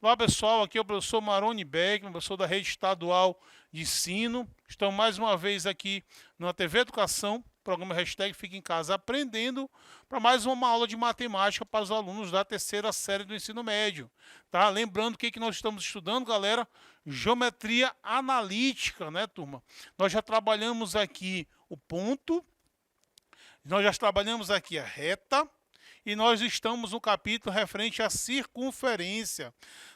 Olá pessoal, aqui é o professor Maroni Beck, professor da Rede Estadual de Ensino. Estamos mais uma vez aqui na TV Educação, programa hashtag Fica em Casa Aprendendo, para mais uma aula de matemática para os alunos da terceira série do ensino médio. Tá? Lembrando que nós estamos estudando, galera, geometria analítica, né, turma? Nós já trabalhamos aqui o ponto, nós já trabalhamos aqui a reta, e nós estamos no capítulo referente à circunferência.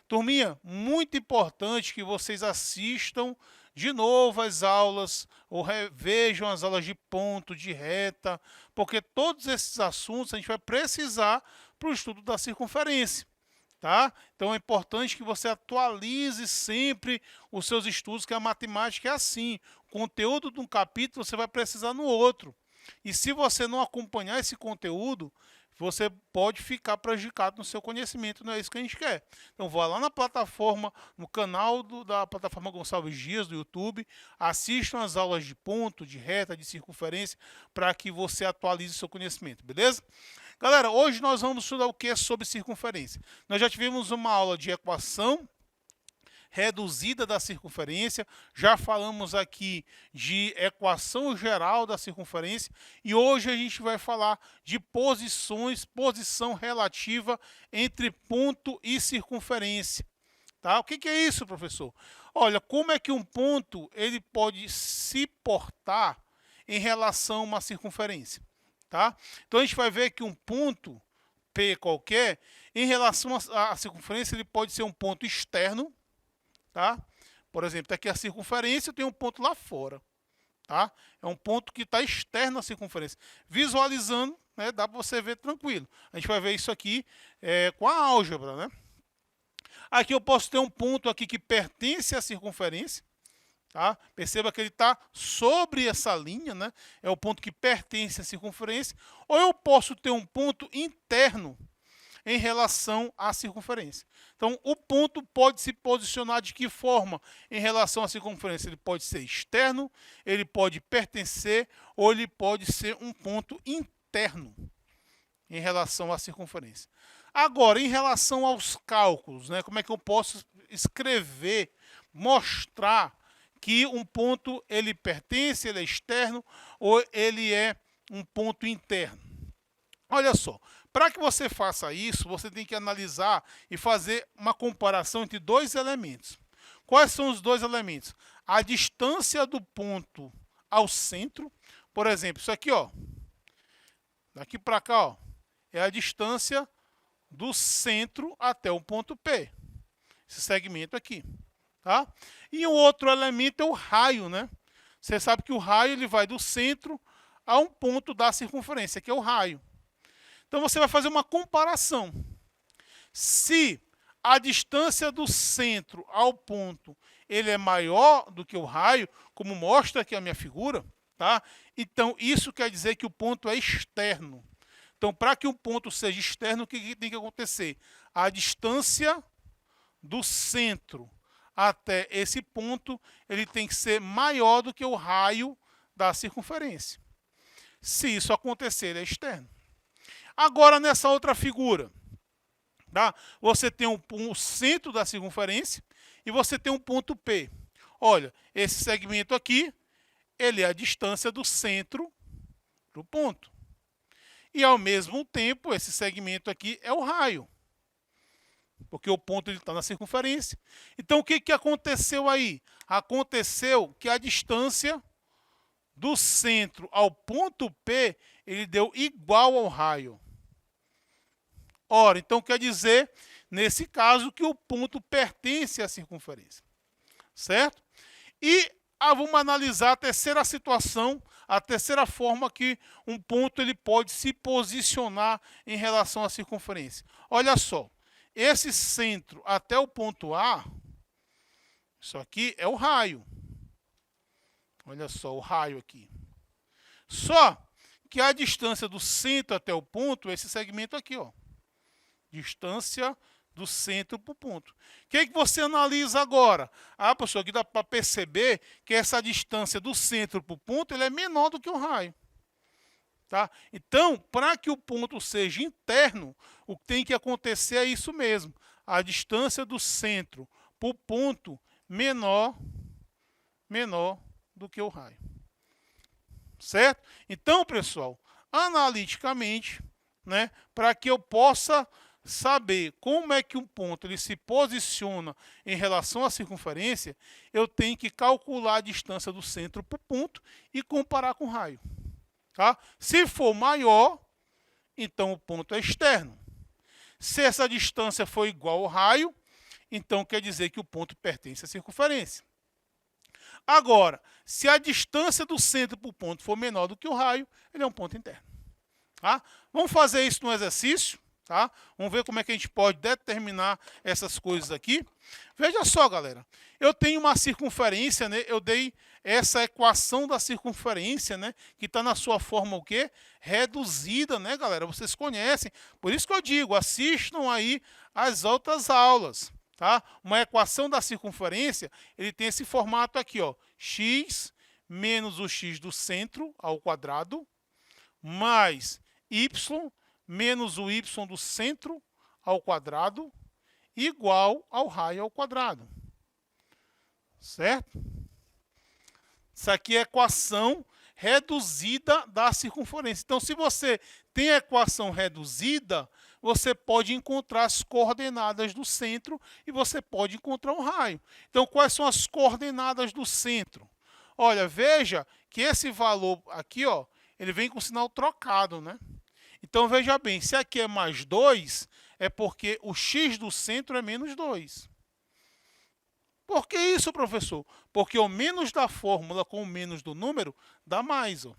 Turminha, muito importante que vocês assistam de novo as aulas, ou revejam as aulas de ponto, de reta, porque todos esses assuntos a gente vai precisar para o estudo da circunferência. Tá? Então é importante que você atualize sempre os seus estudos, que a matemática é assim. O conteúdo de um capítulo você vai precisar no outro. E se você não acompanhar esse conteúdo, você pode ficar prejudicado no seu conhecimento, não é isso que a gente quer. Então vá lá na plataforma, no canal da plataforma Gonçalves Dias, do YouTube, assistam as aulas de ponto, de reta, de circunferência, para que você atualize o seu conhecimento, beleza? Galera, hoje nós vamos estudar o que sobre circunferência. Nós já tivemos uma aula de equação reduzida da circunferência, já falamos aqui de equação geral da circunferência e hoje a gente vai falar de posição relativa entre ponto e circunferência. Tá? O que é isso, professor? Olha, como é que um ponto ele pode se portar em relação a uma circunferência? Tá? Então a gente vai ver que um ponto P qualquer, em relação à circunferência, ele pode ser um ponto externo. Tá? Por exemplo, está aqui a circunferência, tem um ponto lá fora. Tá? É um ponto que está externo à circunferência. Visualizando, né, dá para você ver tranquilo. A gente vai ver isso aqui com a álgebra. Né? Aqui eu posso ter um ponto aqui que pertence à circunferência. Tá? Perceba que ele está sobre essa linha, né? É o ponto que pertence à circunferência. Ou eu posso ter um ponto interno em relação à circunferência. Então, o ponto pode se posicionar de que forma em relação à circunferência? Ele pode ser externo, ele pode pertencer, ou ele pode ser um ponto interno em relação à circunferência. Agora, em relação aos cálculos, né, como é que eu posso escrever, mostrar que um ponto ele pertence, ele é externo, ou ele é um ponto interno? Olha só, para que você faça isso, você tem que analisar e fazer uma comparação entre dois elementos. Quais são os dois elementos? A distância do ponto ao centro, por exemplo, isso aqui, ó, daqui para cá, ó, é a distância do centro até o ponto P, esse segmento aqui, tá? E o outro elemento é o raio, né? Você sabe que o raio ele vai do centro a um ponto da circunferência, que é o raio. Então você vai fazer uma comparação. Se a distância do centro ao ponto ele é maior do que o raio, como mostra aqui a minha figura, tá? Então isso quer dizer que o ponto é externo. Então, para que um ponto seja externo, o que tem que acontecer? A distância do centro até esse ponto ele tem que ser maior do que o raio da circunferência. Se isso acontecer, ele é externo. Agora, nessa outra figura, tá? Você tem o centro da circunferência e você tem um ponto P. Olha, esse segmento aqui, ele é a distância do centro do ponto. E, ao mesmo tempo, esse segmento aqui é o raio, porque o ponto está na circunferência. Então, o que aconteceu aí? Aconteceu que a distância do centro ao ponto P, ele deu igual ao raio. Ora, então quer dizer, nesse caso, que o ponto pertence à circunferência. Certo? E vamos analisar a terceira situação, a terceira forma que um ponto ele pode se posicionar em relação à circunferência. Olha só, esse centro até o ponto A, isso aqui é o raio. Olha só, o raio aqui. Só que a distância do centro até o ponto é esse segmento aqui, ó. Distância do centro para o ponto. O que você analisa agora? Professor, aqui dá para perceber que essa distância do centro para o ponto ele é menor do que o raio. Tá? Então, para que o ponto seja interno, o que tem que acontecer é isso mesmo. a distância do centro para o ponto menor do que o raio. Certo? Então, pessoal, analiticamente, né, para que eu possa saber como é que um ponto ele se posiciona em relação à circunferência, eu tenho que calcular a distância do centro para o ponto e comparar com o raio. Tá? Se for maior, então o ponto é externo. Se essa distância for igual ao raio, então quer dizer que o ponto pertence à circunferência. Agora, se a distância do centro para o ponto for menor do que o raio, ele é um ponto interno. Tá? Vamos fazer isso no exercício. Tá? Vamos ver como é que a gente pode determinar essas coisas aqui. Veja só, galera. Eu tenho uma circunferência, né? Eu dei essa equação da circunferência, né? Que está na sua forma o quê? Reduzida, né, galera? Vocês conhecem. Por isso que eu digo, assistam aí as outras aulas. Tá? Uma equação da circunferência, ele tem esse formato aqui, ó. X menos o x do centro ao quadrado, mais y menos o y do centro ao quadrado, igual ao raio ao quadrado. Certo? Isso aqui é a equação reduzida da circunferência. Então, se você tem a equação reduzida, você pode encontrar as coordenadas do centro e você pode encontrar um raio. Então, quais são as coordenadas do centro? Olha, veja que esse valor aqui, ó, ele vem com sinal trocado, né? Então, veja bem, se aqui é mais 2, é porque o x do centro é menos 2. Por que isso, professor? Porque o menos da fórmula com o menos do número dá mais. Ó.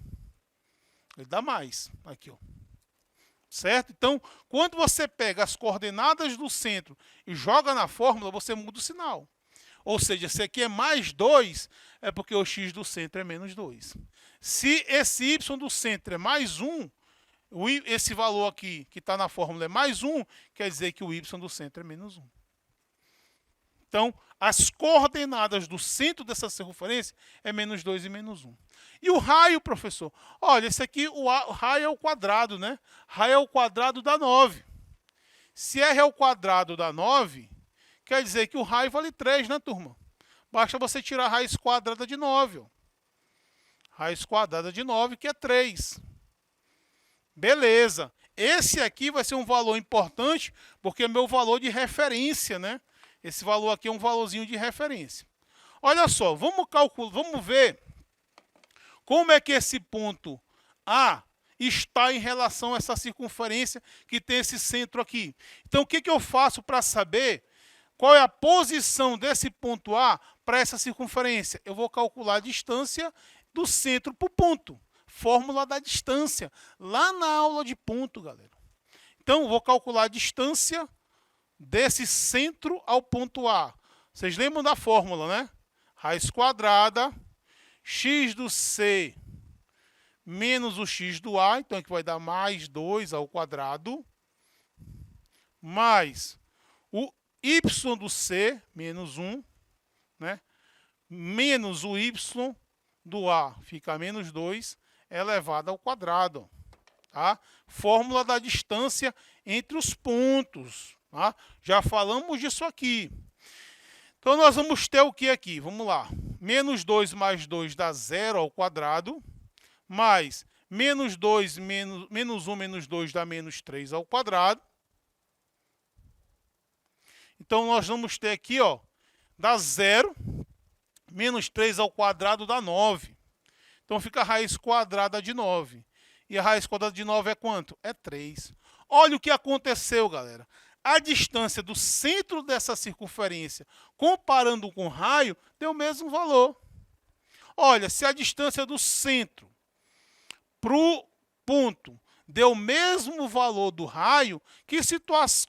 Ele dá mais. Aqui, ó. Certo? Então, quando você pega as coordenadas do centro e joga na fórmula, você muda o sinal. Ou seja, se aqui é mais 2, é porque o x do centro é menos 2. Se esse y do centro é mais 1, esse valor aqui que está na fórmula é mais 1, quer dizer que o y do centro é menos 1. Então, as coordenadas do centro dessa circunferência é menos 2 e menos 1. E o raio, professor? Olha, esse aqui, o raio é o quadrado, né? Raio é o quadrado dá 9. Se R é o quadrado dá 9, quer dizer que o raio vale 3, né, turma? Basta você tirar a raiz quadrada de 9. Ó. Raiz quadrada de 9, que é 3. Beleza. Esse aqui vai ser um valor importante, porque é meu valor de referência, né? Esse valor aqui é um valorzinho de referência. Olha só, vamos calcular, vamos ver como é que esse ponto A está em relação a essa circunferência que tem esse centro aqui. Então, o que eu faço para saber qual é a posição desse ponto A para essa circunferência? Eu vou calcular a distância do centro para o ponto. Fórmula da distância, lá na aula de ponto, galera. Então, eu vou calcular a distância desse centro ao ponto A. Vocês lembram da fórmula, né? Raiz quadrada, x do C menos o x do A, então aqui vai dar mais 2 ao quadrado, mais o y do C, menos 1, né? Menos o y do A, fica menos 2, elevado ao quadrado. Tá? Fórmula da distância entre os pontos. Tá? Já falamos disso aqui. Então, nós vamos ter o que aqui? Vamos lá. Menos 2 mais 2 dá 0 ao quadrado, mais menos 2 menos 1 menos 2 dá menos 3 ao quadrado. Então, nós vamos ter aqui, ó, dá 0, menos 3 ao quadrado dá 9. Então, fica a raiz quadrada de 9. E a raiz quadrada de 9 é quanto? É 3. Olha o que aconteceu, galera. A distância do centro dessa circunferência, comparando com o raio, deu o mesmo valor. Olha, se a distância do centro para o ponto deu o mesmo valor do raio,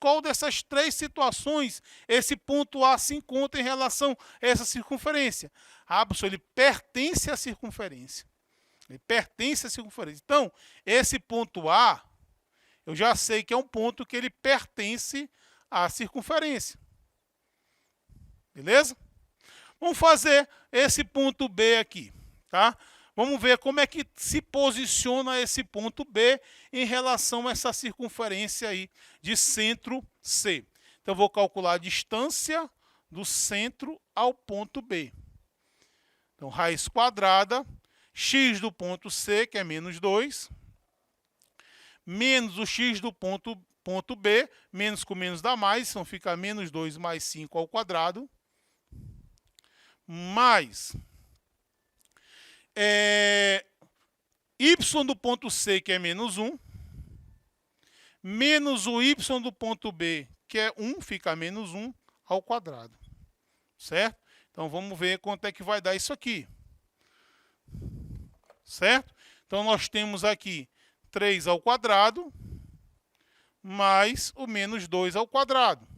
qual dessas três situações esse ponto A se encontra em relação a essa circunferência? Ah, professor, ele pertence à circunferência. Ele pertence à circunferência. Então, esse ponto A, eu já sei que é um ponto que ele pertence à circunferência. Beleza? Vamos fazer esse ponto B aqui, tá? Vamos ver como é que se posiciona esse ponto B em relação a essa circunferência aí de centro C. Então, eu vou calcular a distância do centro ao ponto B. Então, raiz quadrada, x do ponto C, que é menos 2, menos o x do ponto B, menos com menos dá mais, então fica menos 2 mais 5 ao quadrado, mais y do ponto C, que é menos 1, menos o y do ponto B, que é 1, fica menos 1 ao quadrado. Certo? Então, vamos ver quanto é que vai dar isso aqui. Certo? Então, nós temos aqui 3 ao quadrado, mais o menos 2 ao quadrado.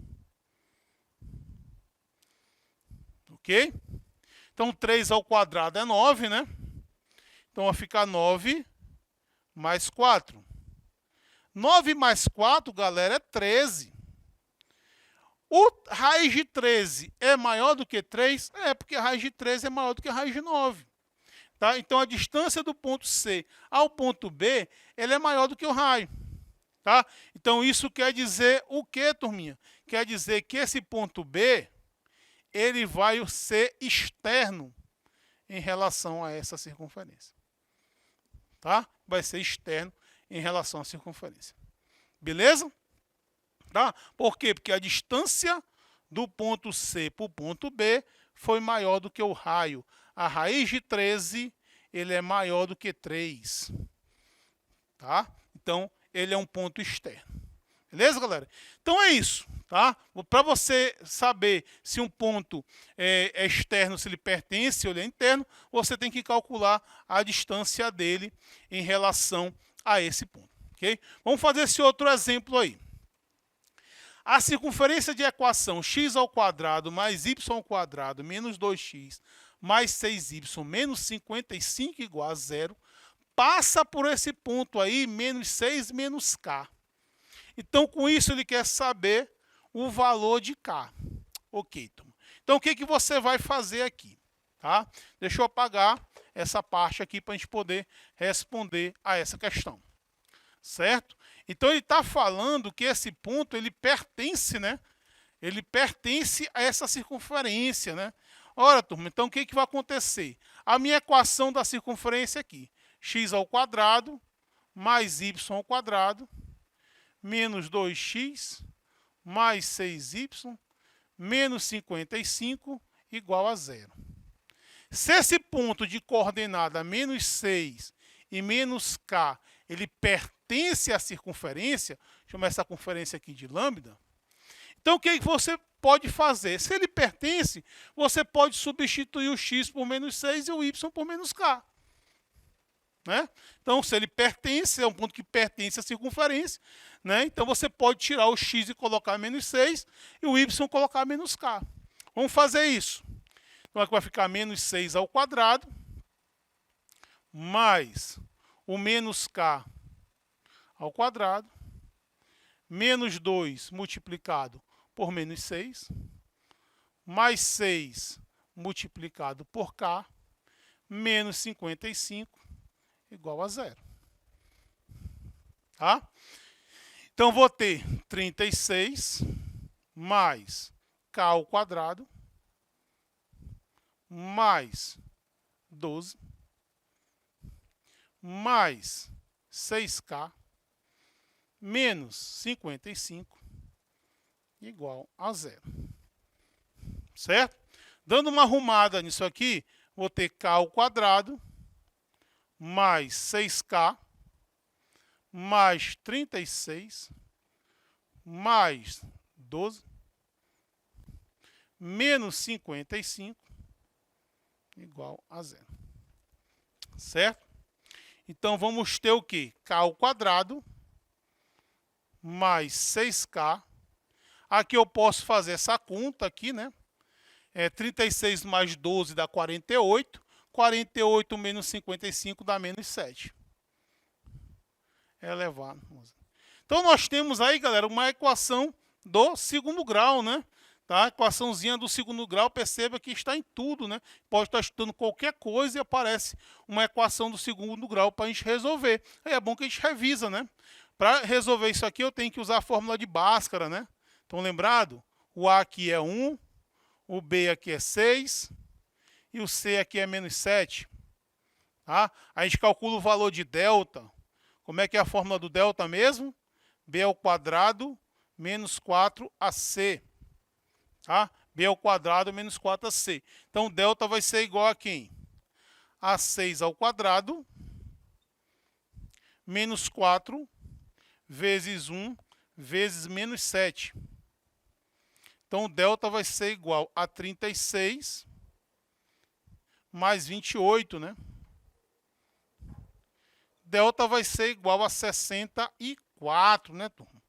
Ok? Então, 3 ao quadrado é 9, né? Então, vai ficar 9 mais 4. 9 mais 4, galera, é 13. O raiz de 13 é maior do que 3? É, porque a raiz de 13 é maior do que a raiz de 9. Tá? Então, a distância do ponto C ao ponto B, ele é maior do que o raio. Tá? Então, isso quer dizer o quê, turminha? Quer dizer que esse ponto B, ele vai ser externo em relação a essa circunferência. Tá? Vai ser externo em relação à circunferência. Beleza? Tá? Por quê? Porque a distância do ponto C para o ponto B foi maior do que o raio. A raiz de 13, ele é maior do que 3. Tá? Então, ele é um ponto externo. Beleza, galera? Então, é isso. Tá? Para você saber se um ponto é externo, se ele pertence ou ele é interno, você tem que calcular a distância dele em relação a esse ponto. Okay? Vamos fazer esse outro exemplo aí. A circunferência de equação x ao quadrado mais y ao quadrado menos 2x mais 6y menos 55 igual a 0 passa por esse ponto aí, menos 6 menos k. Então, com isso, ele quer saber o valor de k. Ok, turma. Então, o que você vai fazer aqui? Tá? Deixa eu apagar essa parte aqui para a gente poder responder a essa questão. Certo? Então, ele está falando que esse ponto, ele pertence, né? Ele pertence a essa circunferência, né? Ora, turma, então o que vai acontecer? A minha equação da circunferência aqui, x ao quadrado mais y ao quadrado menos 2x mais 6y menos 55 igual a 0. Se esse ponto de coordenada menos 6 e menos k, ele pertence à circunferência, chama essa circunferência aqui de lambda, então o que você pode fazer? Se ele pertence, você pode substituir o x por menos 6 e o y por menos k. Né? Então, se ele pertence, é um ponto que pertence à circunferência, né? Então você pode tirar o x e colocar menos 6 e o y colocar menos k. Vamos fazer isso. Então, aqui vai ficar menos 6 ao quadrado mais o menos k ao quadrado menos 2 multiplicado por menos 6 mais 6 multiplicado por k menos 55 igual a 0. Tá? Então, vou ter 36 mais k ao quadrado mais 12 mais 6k menos 55 igual a 0. Certo? Dando uma arrumada nisso aqui, vou ter k ao quadrado mais 6k mais 36 mais 12 menos 55 igual a 0. Certo? Então, vamos ter o quê? K ao quadrado mais 6k. Aqui eu posso fazer essa conta aqui, né? 36 mais 12 dá 48. 48 menos 55 dá menos 7. Elevado. Então, nós temos aí, galera, uma equação do segundo grau, né? Tá? A equaçãozinha do segundo grau, perceba que está em tudo, né? Pode estar estudando qualquer coisa e aparece uma equação do segundo grau para a gente resolver. Aí é bom que a gente revisa, né? Para resolver isso aqui, eu tenho que usar a fórmula de Bhaskara, né? Então, lembrado? O A aqui é 1, o B aqui é 6 e o C aqui é menos 7. Tá? A gente calcula o valor de delta. Como é que é a fórmula do delta mesmo? B ao quadrado menos 4AC. Tá? B ao quadrado menos 4AC. Então, delta vai ser igual a quem? A 6 ao quadrado menos 4 vezes 1 vezes menos 7. Então, o delta vai ser igual a 36 mais 28, né? Delta vai ser igual a 64, né, turma?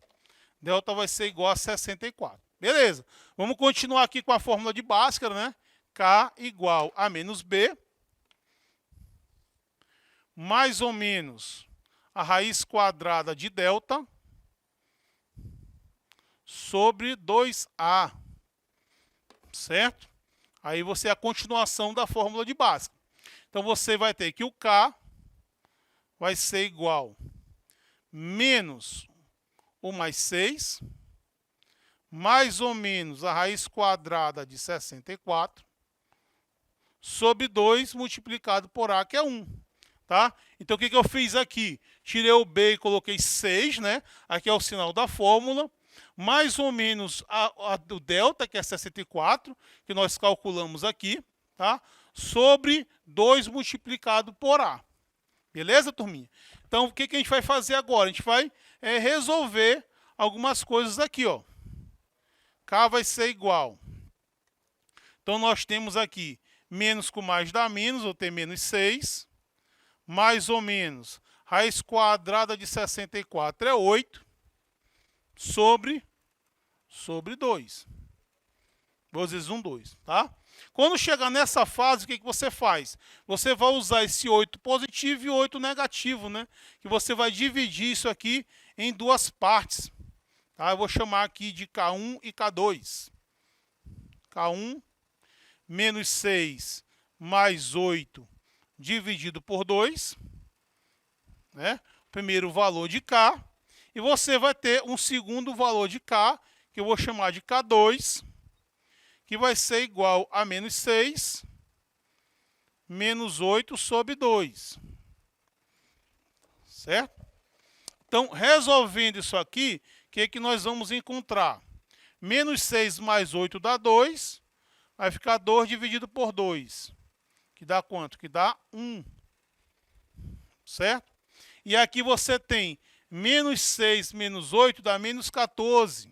Delta vai ser igual a 64. Beleza. Vamos continuar aqui com a fórmula de Bhaskara, né? K igual a menos B, mais ou menos a raiz quadrada de delta sobre 2A. Certo? Aí você é a continuação da fórmula de Bhaskara. Então, você vai ter que o K vai ser igual menos o mais 6, mais ou menos a raiz quadrada de 64, sobre 2 multiplicado por A, que é 1. Tá? Então, o que eu fiz aqui? Tirei o B e coloquei 6, né? Aqui é o sinal da fórmula. Mais ou menos o delta, que é 64, que nós calculamos aqui, tá? Sobre 2 multiplicado por A. Beleza, turminha? Então, o que a gente vai fazer agora? A gente vai resolver algumas coisas aqui, ó. K vai ser igual. Então, nós temos aqui menos com mais dá menos, vou ter menos 6. Mais ou menos, raiz quadrada de 64 é 8. Sobre 2. Vezes 1, 2, tá? Quando chegar nessa fase, o que você faz? Você vai usar esse 8 positivo e 8 negativo, né? Que você vai dividir isso aqui em duas partes. Tá? Eu vou chamar aqui de K1 e K2. K1 menos 6 mais 8 dividido por 2. Né? Primeiro valor de K. E você vai ter um segundo valor de K, que eu vou chamar de K2, que vai ser igual a menos 6, menos 8 sobre 2. Certo? Então, resolvendo isso aqui, o que nós vamos encontrar? Menos 6 mais 8 dá 2, vai ficar 2 dividido por 2. Que dá quanto? Que dá 1. Certo? E aqui você tem menos 6 menos 8 dá menos 14.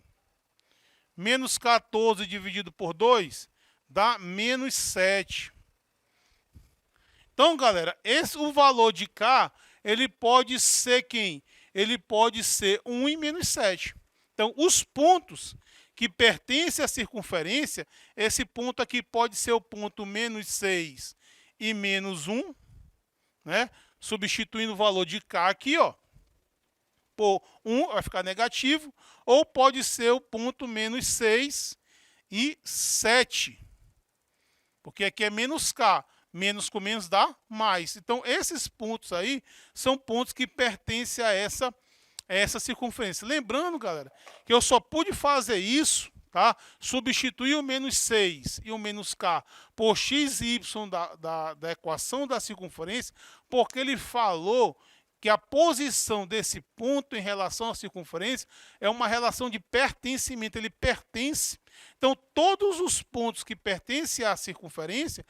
Menos 14 dividido por 2 dá menos 7. Então, galera, o valor de K, ele pode ser quem? Ele pode ser 1 e menos 7. Então, os pontos que pertencem à circunferência, esse ponto aqui pode ser o ponto menos 6 e menos 1, né? Substituindo o valor de K aqui, ó, por 1, vai ficar negativo, ou pode ser o ponto menos 6 e 7, porque aqui é menos K, menos com menos dá mais. Então, esses pontos aí são pontos que pertencem a essa circunferência. Lembrando, galera, que eu só pude fazer isso, tá? Substituir o menos 6 e o menos K por x e y da equação da circunferência, porque ele falou que a posição desse ponto em relação à circunferência é uma relação de pertencimento, ele pertence. Então, todos os pontos que pertencem à circunferência,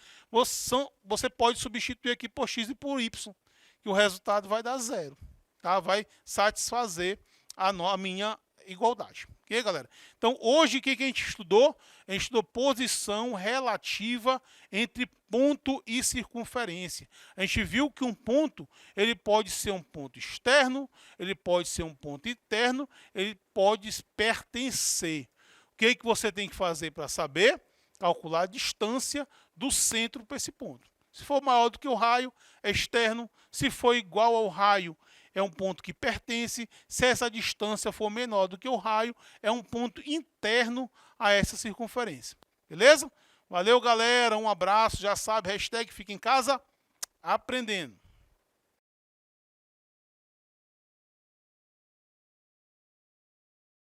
você pode substituir aqui por x e por y, que o resultado vai dar 0. Tá? Vai satisfazer a minha igualdade. Ok, galera? Então, hoje, o que a gente estudou? A gente estudou posição relativa entre ponto e circunferência. A gente viu que um ponto, ele pode ser um ponto externo, ele pode ser um ponto interno, ele pode pertencer. O que você tem que fazer para saber? Calcular a distância do centro para esse ponto. Se for maior do que o raio, é externo. Se for igual ao raio, é um ponto que pertence. Se essa distância for menor do que o raio, é um ponto interno a essa circunferência. Beleza? Valeu, galera. Um abraço. Já sabe, hashtag fica em casa aprendendo.